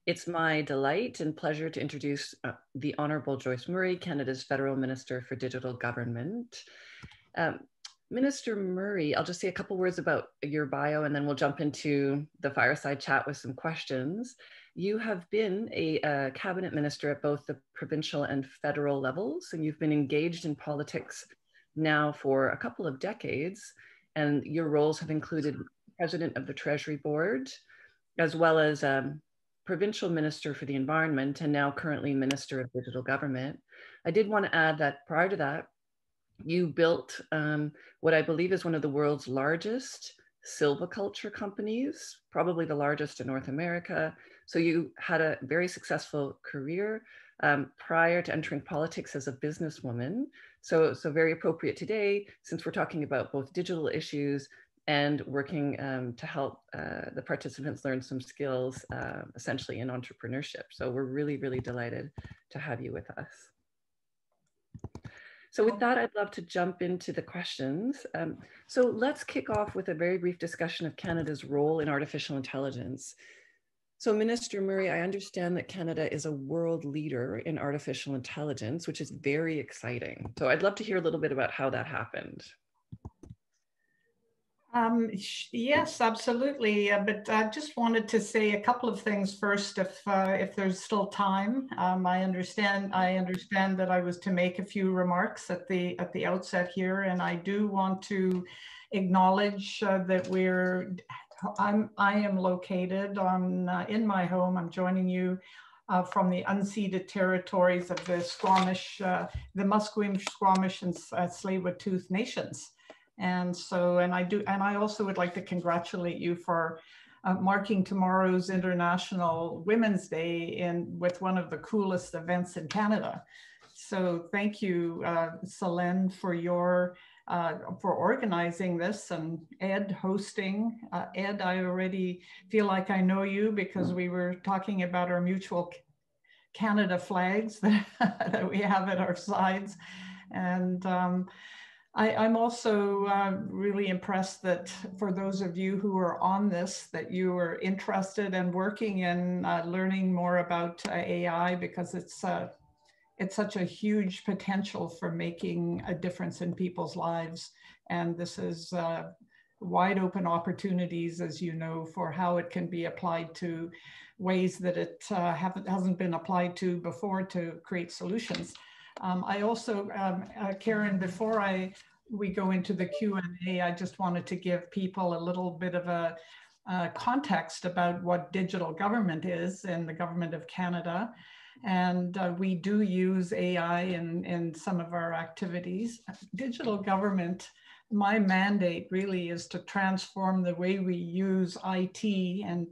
It's my delight and pleasure to introduce the Honourable Joyce Murray, Canada's Federal Minister for Digital Government. Um, Minister Murray, I'll just say a couple words about your bio and then we'll jump into the fireside chat with some questions. You have been a cabinet minister at both the provincial and federal levels, and you've been engaged in politics now for a couple of decades, and your roles have included President of the Treasury Board, as well as Provincial Minister for the Environment, and now currently Minister of Digital Government. I did want to add that prior to that, you built what I believe is one of the world's largest silviculture companies, probably the largest in North America. So you had a very successful career prior to entering politics as a businesswoman. So very appropriate today, since we're talking about both digital issues and working to help the participants learn some skills, essentially in entrepreneurship. So we're really, really delighted to have you with us. So with that, I'd love to jump into the questions. So let's kick off with a very brief discussion of Canada's role in artificial intelligence. So Minister Murray, I understand that Canada is a world leader in artificial intelligence, which is very exciting. So I'd love to hear a little bit about how that happened. Yes, absolutely. But I just wanted to say a couple of things first, if there's still time. I understand that I was to make a few remarks at the outset here, and I do want to acknowledge that I am located in my home. I'm joining you from the unceded territories of the Squamish, the Musqueam, Squamish, and Tsleil-Waututh nations. And I also would like to congratulate you for marking tomorrow's International Women's Day with one of the coolest events in Canada. So thank you, Selene, for organizing this, and Ed hosting. Ed, I already feel like I know you because we were talking about our mutual Canada flags that we have at our sides. And I'm also really impressed that for those of you who are on this, that you are interested and working in learning more about AI, because it's such a huge potential for making a difference in people's lives. And this is wide open opportunities, as you know, for how it can be applied to ways that it hasn't been applied to before to create solutions. I also, Karen, before we go into the Q&A, I just wanted to give people a little bit of a context about what digital government is in the Government of Canada. And we do use AI in some of our activities. Digital government, my mandate really is to transform the way we use IT and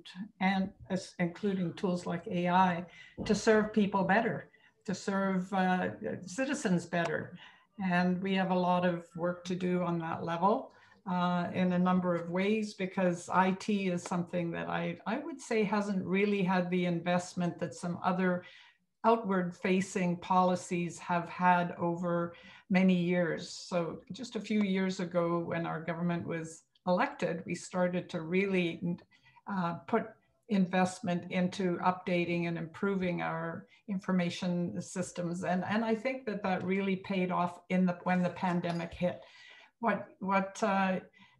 including tools like AI to serve people better, to serve citizens better. And we have a lot of work to do on that level in a number of ways, because IT is something that I would say hasn't really had the investment that some other outward facing policies have had over many years. So just a few years ago, when our government was elected, we started to really put investment into updating and improving our information systems. And I think that really paid off when the pandemic hit. What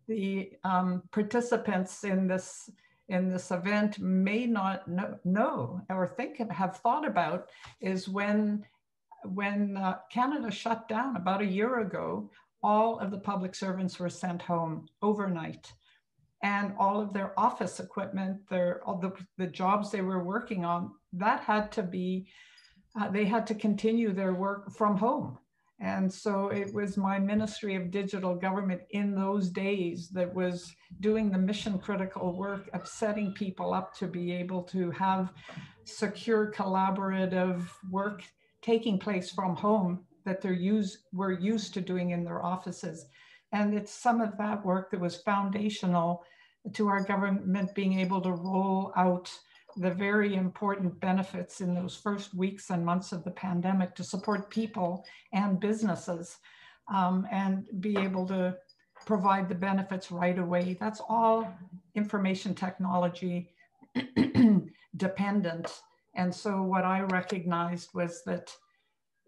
the participants in this event may not know or have thought about is when Canada shut down about a year ago, all of the public servants were sent home overnight. And all of their office equipment, all the jobs they were working on, that had to be, they had to continue their work from home. And so it was my Ministry of Digital Government in those days that was doing the mission critical work of setting people up to be able to have secure collaborative work taking place from home that were used to doing in their offices. And it's some of that work that was foundational to our government being able to roll out the very important benefits in those first weeks and months of the pandemic to support people and businesses and be able to provide the benefits right away. That's all information technology dependent. And so what I recognized was that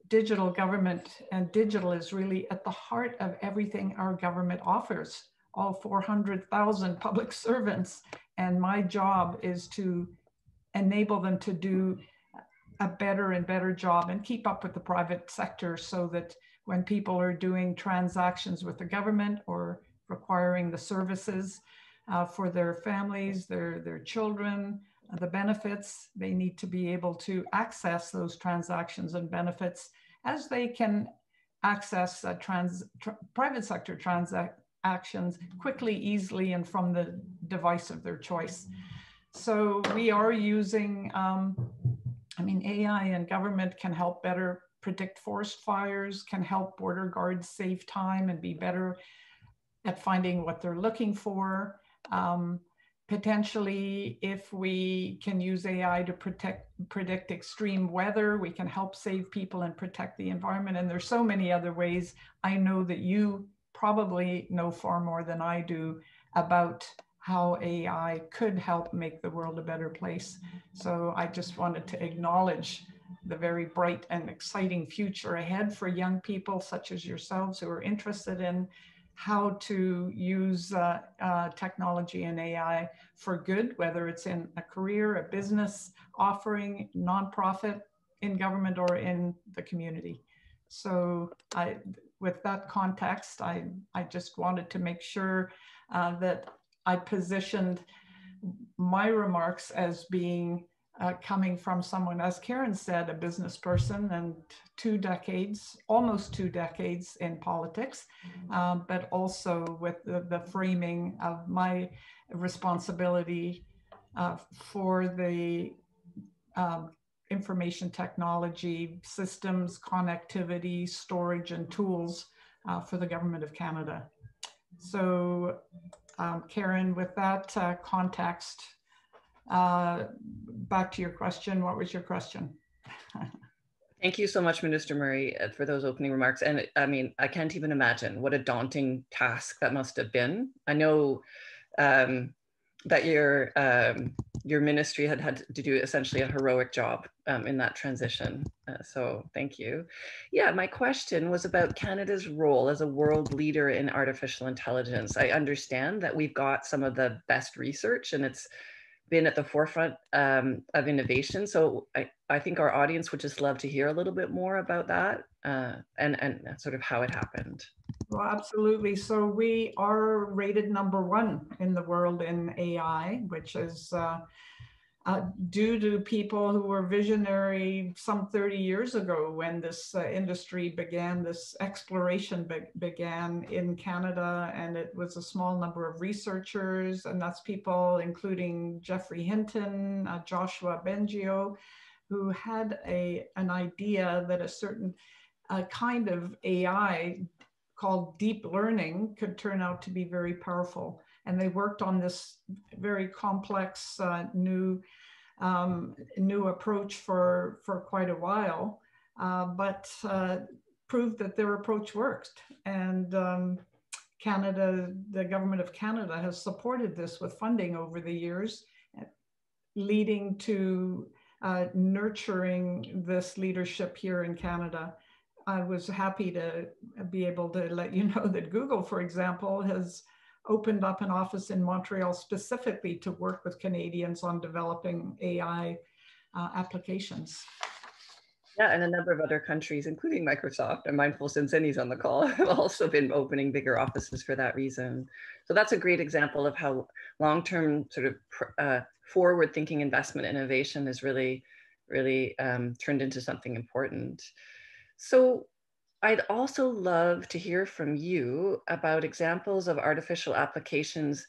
digital government and digital is really at the heart of everything our government offers, all 400,000 public servants. And my job is to enable them to do a better and better job and keep up with the private sector, so that when people are doing transactions with the government or requiring the services for their families, their children, the benefits, they need to be able to access those transactions and benefits as they can access private sector transactions quickly, easily, and from the device of their choice. So we are using, AI and government can help better predict forest fires, can help border guards save time and be better at finding what they're looking for. Potentially, if we can use AI to predict extreme weather, we can help save people and protect the environment. And there's so many other ways. I know that you probably know far more than I do about how AI could help make the world a better place. So I just wanted to acknowledge the very bright and exciting future ahead for young people such as yourselves who are interested in how to use technology and AI for good, whether it's in a career, a business offering, nonprofit, in government, or in the community. So with that context, I just wanted to make sure that I positioned my remarks as being coming from someone, as Karen said, a business person and almost two decades in politics, but also with the framing of my responsibility for the information technology systems, connectivity, storage, and tools for the Government of Canada. So Karen, with that context, back to your question. What was your question? Thank you so much, Minister Murray, for those opening remarks. And I mean, I can't even imagine what a daunting task that must have been. I know that your ministry had to do essentially a heroic job in that transition. So thank you. Yeah, my question was about Canada's role as a world leader in artificial intelligence. I understand that we've got some of the best research and it's been at the forefront of innovation. So I think our audience would just love to hear a little bit more about that and sort of how it happened. Well, absolutely. So we are rated #1 in the world in AI, which is due to people who were visionary some 30 years ago when this industry began, this exploration began in Canada, and it was a small number of researchers, and that's people including Jeffrey Hinton, Joshua Bengio, who had an idea that a certain kind of AI called deep learning could turn out to be very powerful. And they worked on this very complex new approach for quite a while, but proved that their approach worked. And Canada, the Government of Canada has supported this with funding over the years, leading to nurturing this leadership here in Canada. I was happy to be able to let you know that Google, for example, has opened up an office in Montreal specifically to work with Canadians on developing AI applications. Yeah, and a number of other countries, including Microsoft, I'm mindful since Annie's on the call, have also been opening bigger offices for that reason. So that's a great example of how long-term sort of forward-thinking investment innovation has really turned into something important. So I'd also love to hear from you about examples of artificial applications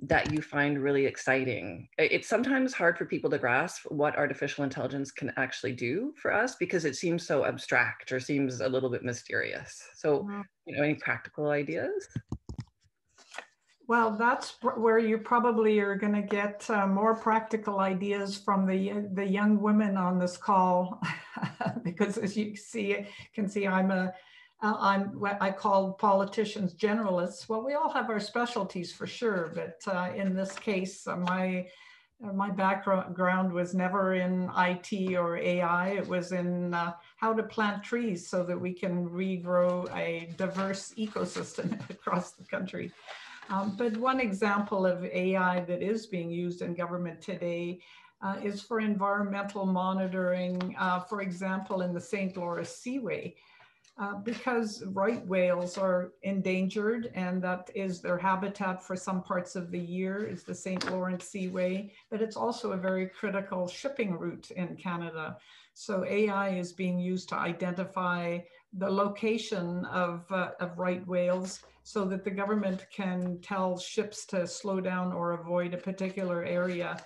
that you find really exciting. It's sometimes hard for people to grasp what artificial intelligence can actually do for us because it seems so abstract or seems a little bit mysterious. So, any practical ideas? Well, that's where you probably are going to get more practical ideas from the young women on this call, because as you can see, I'm what I call politicians generalists. Well, we all have our specialties for sure, but in this case, my My background was never in IT or AI. It was in how to plant trees so that we can regrow a diverse ecosystem across the country. But one example of AI that is being used in government today is for environmental monitoring, for example, in the St. Lawrence Seaway. Because right whales are endangered, and that is their habitat for some parts of the year, is the St. Lawrence Seaway, but it's also a very critical shipping route in Canada. So AI is being used to identify the location of right whales so that the government can tell ships to slow down or avoid a particular area.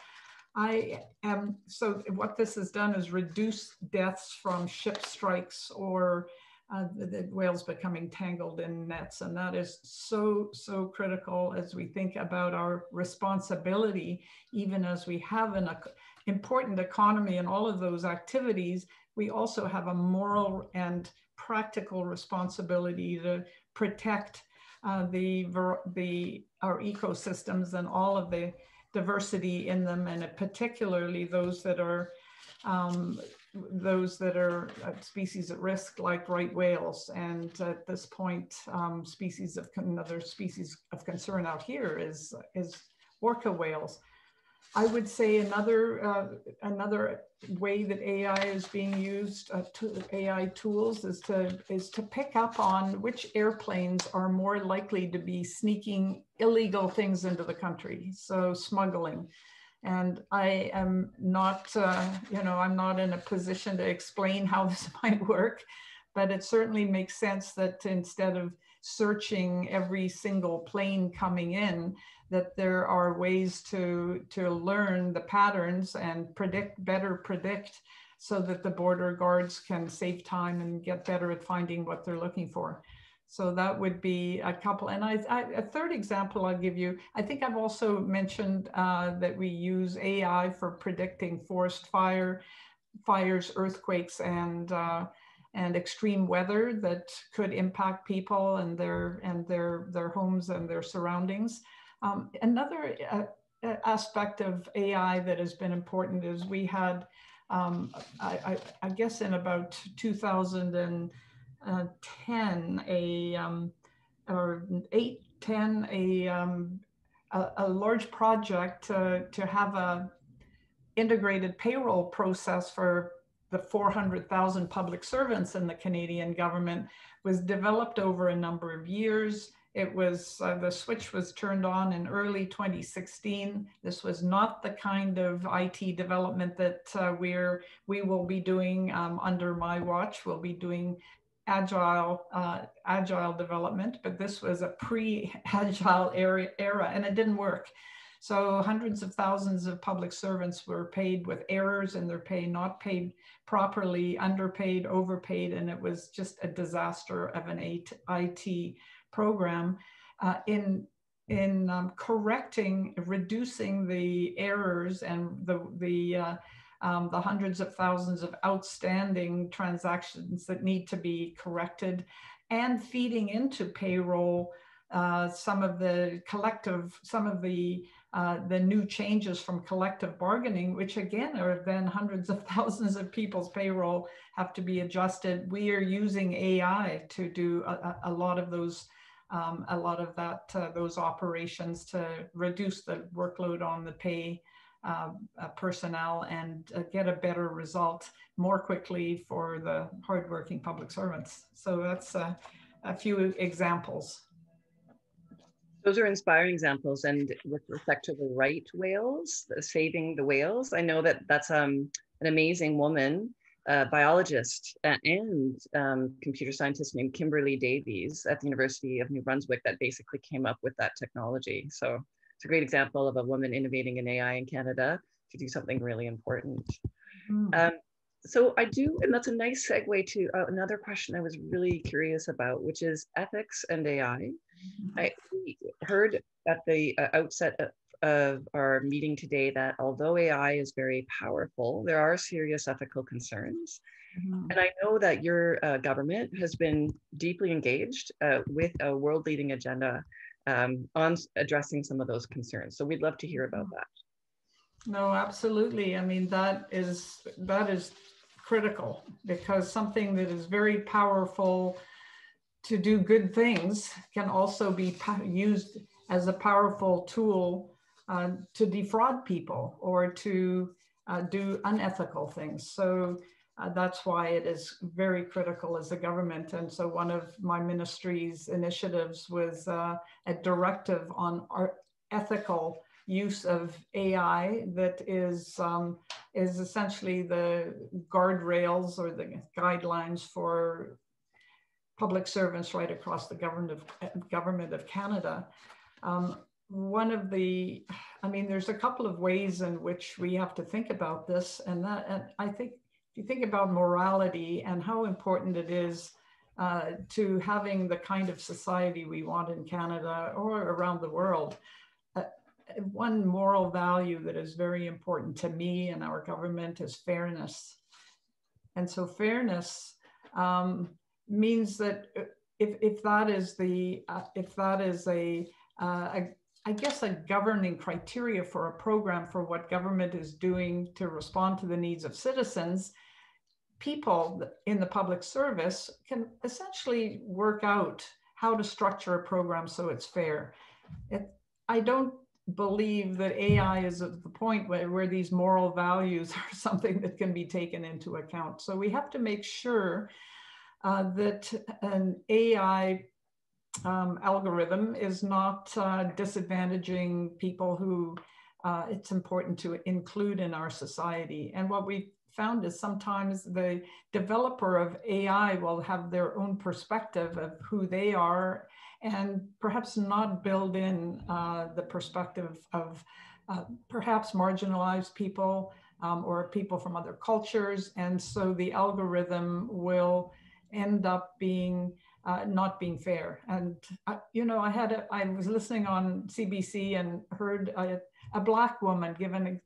So what this has done is reduce deaths from ship strikes or the whales becoming tangled in nets. And that is so, so critical as we think about our responsibility. Even as we have an important economy and all of those activities, we also have a moral and practical responsibility to protect our ecosystems and all of the diversity in them, and particularly those that are species at risk, like right whales. And at this point, another species of concern out here is orca whales. I would say another way that AI is being used, AI tools, is to pick up on which airplanes are more likely to be sneaking illegal things into the country, so smuggling. And I am not, I'm not in a position to explain how this might work, but it certainly makes sense that instead of searching every single plane coming in, that there are ways to learn the patterns and better predict, so that the border guards can save time and get better at finding what they're looking for. So that would be a couple. And a third example I'll give you, I think I've also mentioned that we use AI for predicting forest fires, earthquakes, and extreme weather that could impact people and their homes and their surroundings. Another aspect of AI that has been important is we had, I guess in about 2010, a large project to have a integrated payroll process for the 400,000 public servants in the Canadian government was developed over a number of years. It was, the switch was turned on in early 2016. This was not the kind of IT development that we will be doing under my watch. We'll be doing agile development, but this was a pre-agile era, and it didn't work. So hundreds of thousands of public servants were paid with errors in their pay, not paid properly, underpaid, overpaid, and it was just a disaster of an IT program. In correcting, reducing the errors and the hundreds of thousands of outstanding transactions that need to be corrected, and feeding into payroll some of the new changes from collective bargaining, which again are then hundreds of thousands of people's payroll have to be adjusted. We are using AI to do a lot of those, those operations to reduce the workload on the pay personnel and get a better result more quickly for the hardworking public servants. So that's a few examples. Those are inspiring examples. And with respect to the right whales, saving the whales, I know that that's an amazing woman, biologist and computer scientist named Kimberly Davies at the University of New Brunswick that basically came up with that technology. So it's a great example of a woman innovating in AI in Canada to do something really important. So I do, and that's a nice segue to another question I was really curious about, which is ethics and AI. We heard at the outset of our meeting today that although AI is very powerful, there are serious ethical concerns. And I know that your government has been deeply engaged with a world-leading agenda on addressing some of those concerns. So we'd love to hear about that. No, absolutely. I mean, that is critical, because something that is very powerful to do good things can also be used as a powerful tool to defraud people or to do unethical things. So that's why it is very critical as a government. And so one of my ministry's initiatives was a directive on our ethical use of AI that is essentially the guardrails or the guidelines for public servants right across the government of Canada. One of the, I mean, there's a couple of ways in which we have to think about this, and I think if you think about morality and how important it is to having the kind of society we want in Canada or around the world, one moral value that is very important to me and our government is fairness. And so fairness means that if that is I guess a governing criteria for a program for what government is doing to respond to the needs of citizens, people in the public service can essentially work out how to structure a program so it's fair. I don't believe that AI is at the point where these moral values are something that can be taken into account. So we have to make sure that an AI algorithm is not disadvantaging people who it's important to include in our society. And what we found is sometimes the developer of AI will have their own perspective of who they are and perhaps not build in the perspective of perhaps marginalized people or people from other cultures. And so the algorithm will end up being not being fair. And you know, I was listening on CBC and heard a Black woman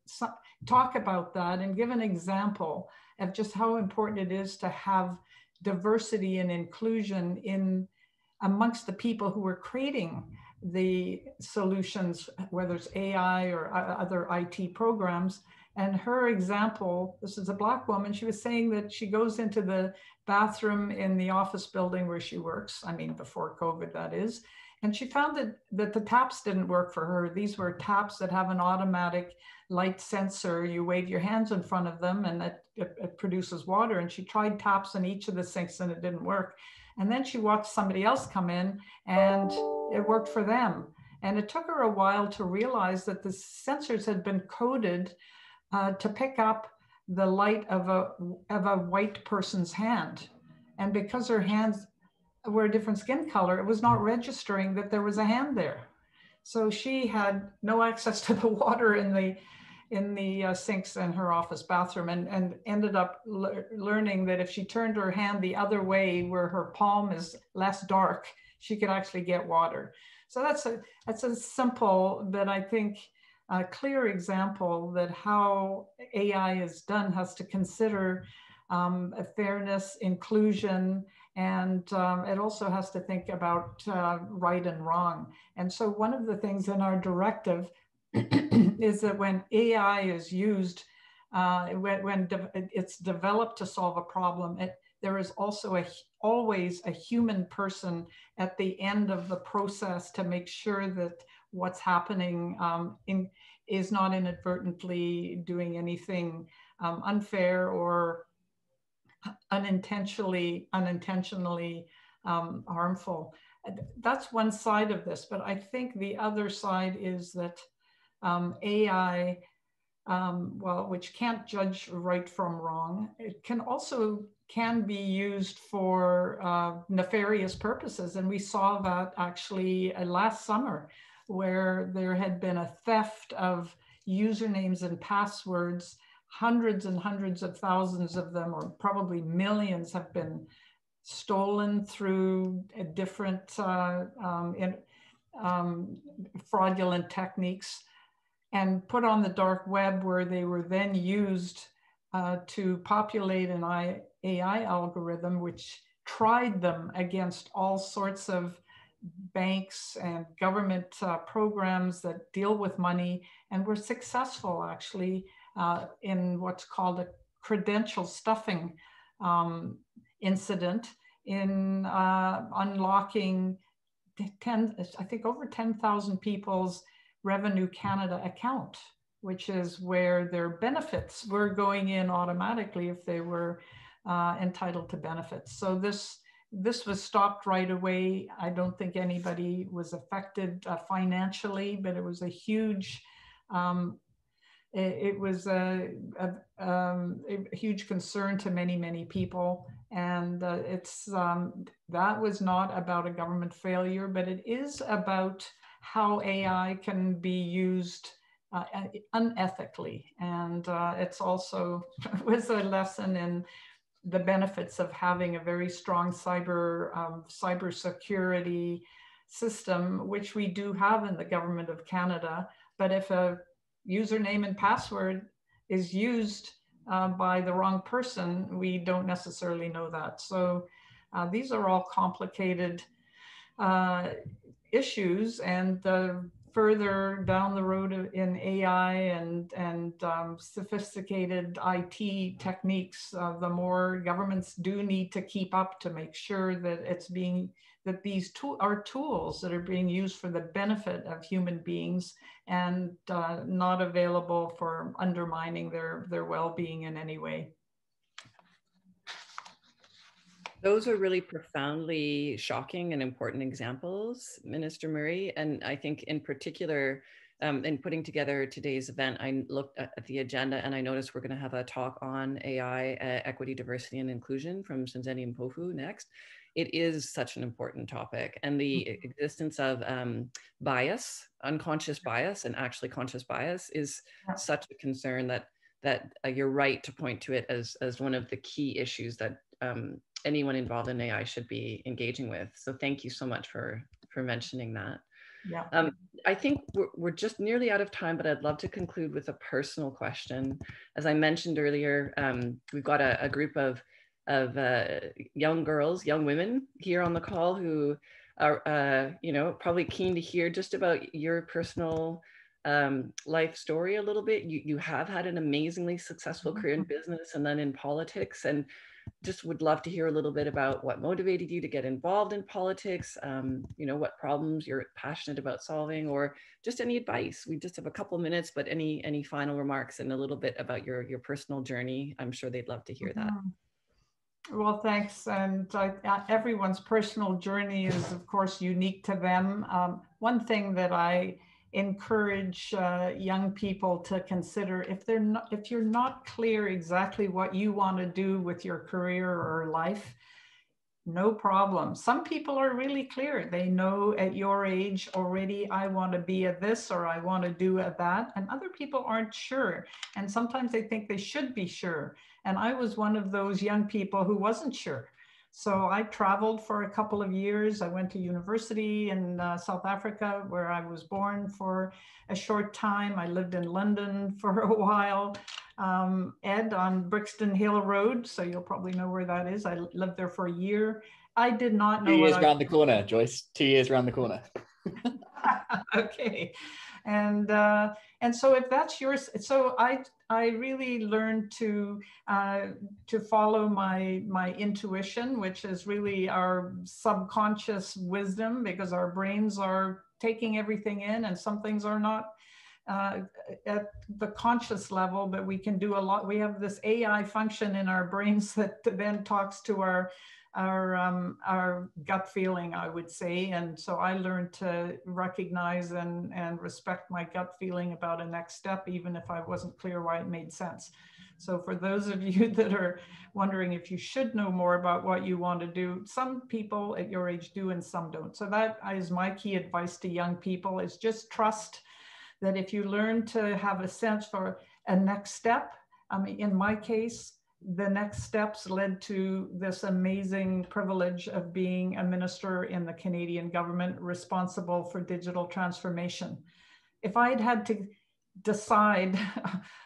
talk about that and give an example of just how important it is to have diversity and inclusion in amongst the people who are creating the solutions, whether it's AI or other IT programs. And her example, this is a Black woman, she was saying that she goes into the bathroom in the office building where she works, I mean, before COVID, that is, and she found that the taps didn't work for her. These were taps that have an automatic light sensor. You wave your hands in front of them and it produces water. And she tried taps in each of the sinks and it didn't work. And then she watched somebody else come in and it worked for them. And it took her a while to realize that the sensors had been coded to pick up the light of a white person's hand. And because her hands were a different skin color, it was not registering that there was a hand there. So she had no access to the water in the sinks in her office bathroom, and ended up learning that if she turned her hand the other way where her palm is less dark, she could actually get water. So that's a simple, but I think a clear example that how AI is done has to consider fairness, inclusion, and it also has to think about right and wrong. And so one of the things in our directive is that when AI is used, when it's developed to solve a problem, there is also always a human person at the end of the process to make sure that what's happening is not inadvertently doing anything unfair or unintentionally harmful. That's one side of this, but I think the other side is that AI, well, which can't judge right from wrong, it can be used for nefarious purposes. And we saw that actually last summer, where there had been a theft of usernames and passwords. Hundreds and hundreds of thousands of them, or probably millions, have been stolen through different fraudulent techniques and put on the dark web, where they were then used to populate an AI algorithm, which tried them against all sorts of banks and government programs that deal with money, and were successful actually in what's called a credential stuffing incident in unlocking I think over 10,000 people's Revenue Canada account, which is where their benefits were going in automatically if they were entitled to benefits. So this was stopped right away. I don't think anybody was affected financially, but it was a huge, it was a huge concern to many, many people. And that was not about a government failure, but it is about how AI can be used unethically. And it's also was a lesson in the benefits of having a very strong cyber security system, which we do have in the government of Canada. But if a username and password is used by the wrong person, we don't necessarily know that. So these are all complicated issues, and the further down the road in AI and sophisticated IT techniques, the more governments do need to keep up to make sure that that these are tools that are being used for the benefit of human beings and not available for undermining their well-being in any way. Those are really profoundly shocking and important examples, Minister Murray. And I think in particular, in putting together today's event, I looked at the agenda and I noticed we're going to have a talk on AI, equity, diversity, and inclusion from Senzeni Mpofu next. It is such an important topic, and the existence of bias, unconscious bias, and actually conscious bias is such a concern that you're right to point to it as one of the key issues that anyone involved in AI should be engaging with. So thank you so much for mentioning that. Yeah. I think we're just nearly out of time, but I'd love to conclude with a personal question. As I mentioned earlier, we've got a group of young girls, young women here on the call who are, probably keen to hear just about your personal life story a little bit. You have had an amazingly successful career in business and then in politics, and just would love to hear a little bit about what motivated you to get involved in politics, what problems you're passionate about solving, or just any advice. We just have a couple minutes, but any final remarks and a little bit about your personal journey. I'm sure they'd love to hear that. Well, thanks. And everyone's personal journey is, of course, unique to them. One thing that I encourage young people to consider, if you're not clear exactly what you want to do with your career or life, no problem. Some people are really clear. They know at your age already, I want to be a this or I want to do a that. And other people aren't sure. And sometimes they think they should be sure. And I was one of those young people who wasn't sure. So I traveled for a couple of years. I went to university in South Africa, where I was born, for a short time. I lived in London for a while. Ed on Brixton Hill Road, so you'll probably know where that is. I lived there for a year. I did not know 2 years around the corner, Joyce. 2 years around the corner. Okay, and so if that's yours, so I really learned to follow my intuition, which is really our subconscious wisdom, because our brains are taking everything in, and some things are not at the conscious level, but we can do a lot. We have this AI function in our brains that then talks to our gut feeling, I would say. And so I learned to recognize and respect my gut feeling about a next step, even if I wasn't clear why it made sense. So for those of you that are wondering if you should know more about what you want to do, some people at your age do and some don't. So that is my key advice to young people, is just trust that if you learn to have a sense for a next step. I mean, in my case, the next steps led to this amazing privilege of being a minister in the Canadian government responsible for digital transformation. If I had had to decide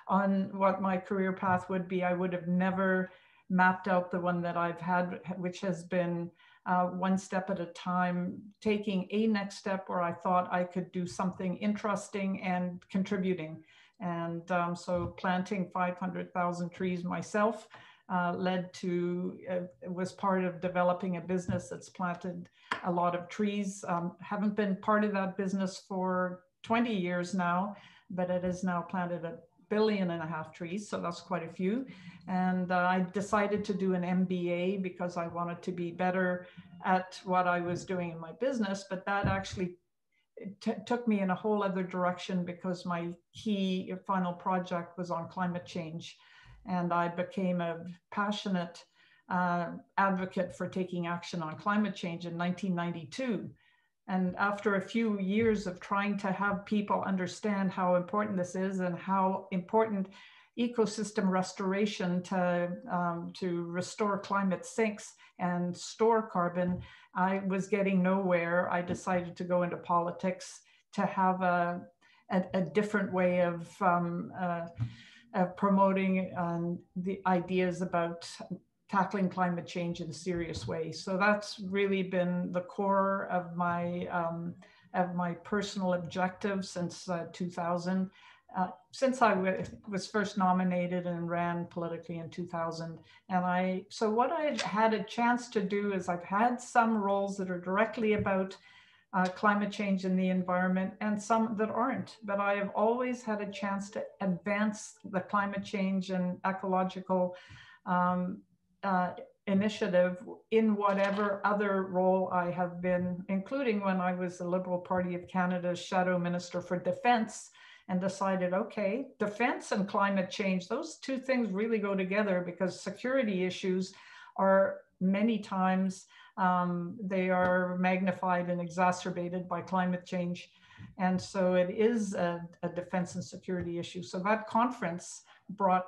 on what my career path would be, I would have never mapped out the one that I've had, which has been one step at a time, taking a next step where I thought I could do something interesting and contributing. And so planting 500,000 trees myself led to, was part of developing a business that's planted a lot of trees. Haven't been part of that business for 20 years now, but it has now planted 1.5 billion trees, so that's quite a few. And I decided to do an MBA because I wanted to be better at what I was doing in my business, but that actually took me in a whole other direction because my key final project was on climate change. And I became a passionate advocate for taking action on climate change in 1992. And after a few years of trying to have people understand how important this is and how important ecosystem restoration to restore climate sinks and store carbon, I was getting nowhere. I decided to go into politics to have a different way of promoting the ideas about tackling climate change in a serious way. So that's really been the core of my personal objectives since 2000. Since I was first nominated and ran politically in 2000. And so what I've had a chance to do is I've had some roles that are directly about climate change and the environment and some that aren't, but I have always had a chance to advance the climate change and ecological initiative in whatever other role I have been, including when I was the Liberal Party of Canada's Shadow Minister for Defence, and decided, okay, defense and climate change, those two things really go together because security issues are many times, they are magnified and exacerbated by climate change. And so it is a defense and security issue. So that conference brought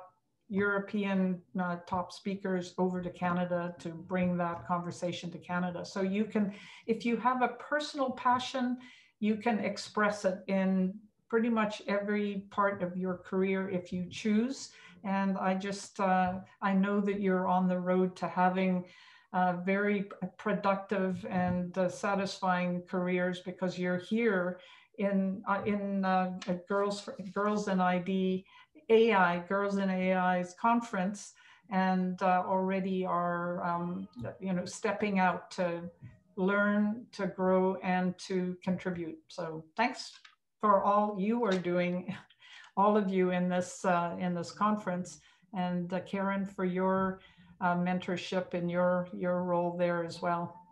European top speakers over to Canada to bring that conversation to Canada. So you can, if you have a personal passion, you can express it in pretty much every part of your career if you choose. And I just, I know that you're on the road to having very productive and satisfying careers because you're here in Girls in ID, AI, Girls in AI's conference, and already are stepping out to learn, to grow, and to contribute. So thanks for all you are doing, all of you in this conference, and Karen for your mentorship and your role there as well.